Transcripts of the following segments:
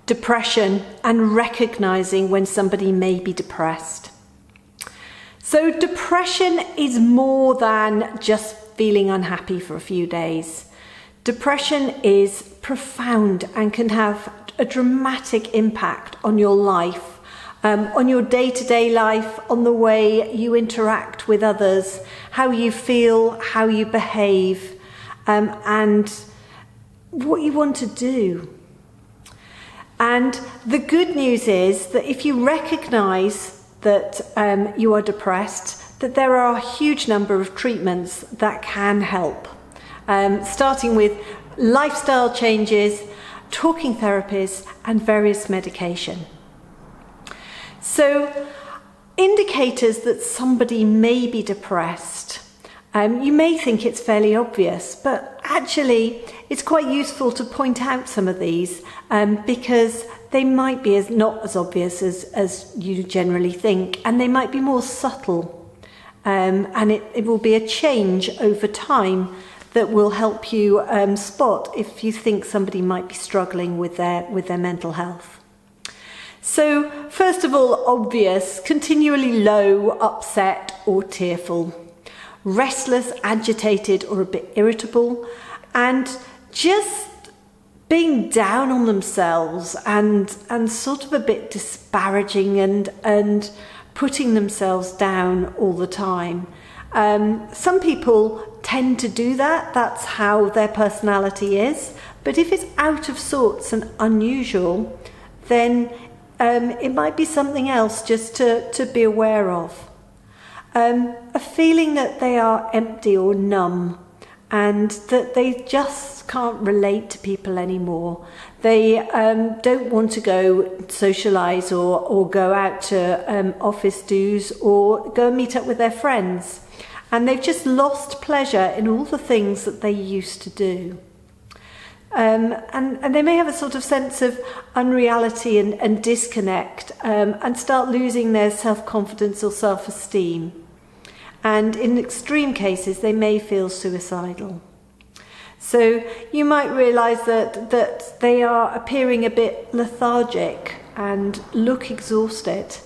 depression and recognizing when somebody may be depressed. So depression is more than just feeling unhappy for a few days. Depression is profound and can have a dramatic impact on your life, on your day-to-day life, on the way you interact with others, how you feel, how you behave, and what you want to do. And the good news is that if you recognize that you are depressed, that there are a huge number of treatments that can help, starting with lifestyle changes, talking therapies, and various medication. So, indicators that somebody may be depressed. You may think it's fairly obvious, but actually it's quite useful to point out some of these because they might be not as obvious as you generally think, and they might be more subtle. And it will be a change over time that will help you spot if you think somebody might be struggling with their mental health. So, first of all, obvious, continually low, upset or tearful, restless, agitated or a bit irritable, and just being down on themselves and sort of a bit disparaging and putting themselves down all the time. Some people tend to do that. That's how their personality is. But if it's out of sorts and unusual, then it might be something else just to be aware of. A feeling that they are empty or numb and that they just can't relate to people anymore. They don't want to go socialise or go out to office dues or go and meet up with their friends. And they've just lost pleasure in all the things that they used to do. And they may have a sort of sense of unreality and disconnect and start losing their self-confidence or self-esteem. And in extreme cases, they may feel suicidal. So you might realise that they are appearing a bit lethargic and look exhausted.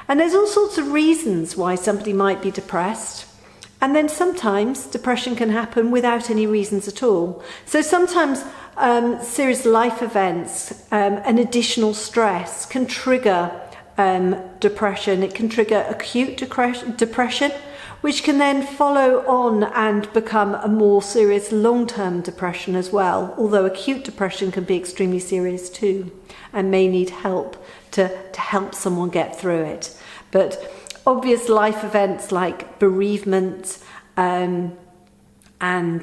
And there's all sorts of reasons why somebody might be depressed. And then sometimes depression can happen without any reasons at all. So sometimes serious life events and additional stress can trigger depression. It can trigger acute depression, which can then follow on and become a more serious long-term depression as well, although acute depression can be extremely serious too and may need help to help someone get through it. But obvious life events like bereavement and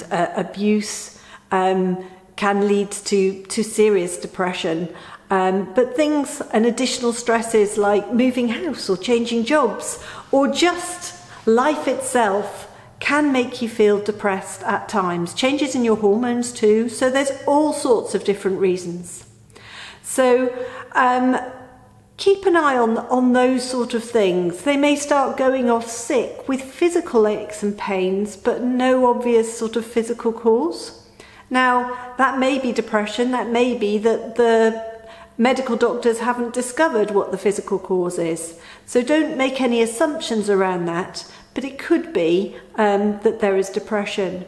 abuse can lead to serious depression. But things and additional stresses like moving house or changing jobs or just life itself can make you feel depressed at times. Changes in your hormones too. So there's all sorts of different reasons. So keep an eye on those sort of things. They may start going off sick with physical aches and pains, but no obvious sort of physical cause. Now, that may be depression. That may be that the medical doctors haven't discovered what the physical cause is. So don't make any assumptions around that, but it could be that there is depression.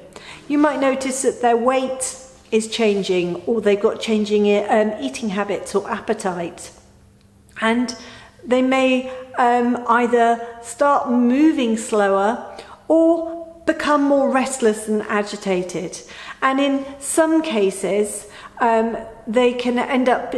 You might notice that their weight is changing, or they've got changing eating habits or appetite. And they may either start moving slower or become more restless and agitated. And in some cases, they can end up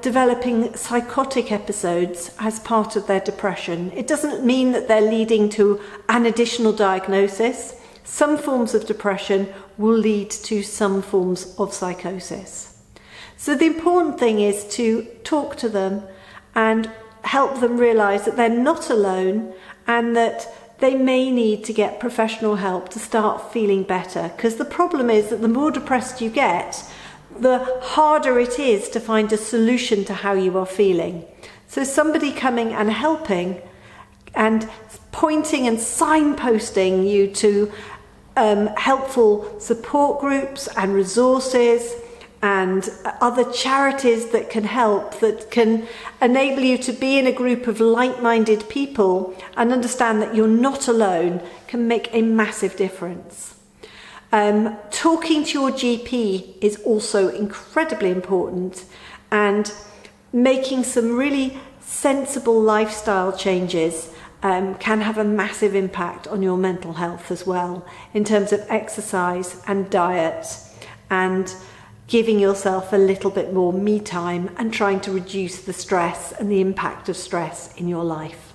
developing psychotic episodes as part of their depression. It doesn't mean that they're leading to an additional diagnosis. Some forms of depression will lead to some forms of psychosis. So the important thing is to talk to them and help them realise that they're not alone and that they may need to get professional help to start feeling better. Because the problem is that the more depressed you get, the harder it is to find a solution to how you are feeling. So somebody coming and helping and pointing and signposting you to helpful support groups and resources and other charities that can help, that can enable you to be in a group of like-minded people and understand that you're not alone, can make a massive difference. Talking to your GP is also incredibly important, and making some really sensible lifestyle changes can have a massive impact on your mental health as well, in terms of exercise and diet, and giving yourself a little bit more me time and trying to reduce the stress and the impact of stress in your life.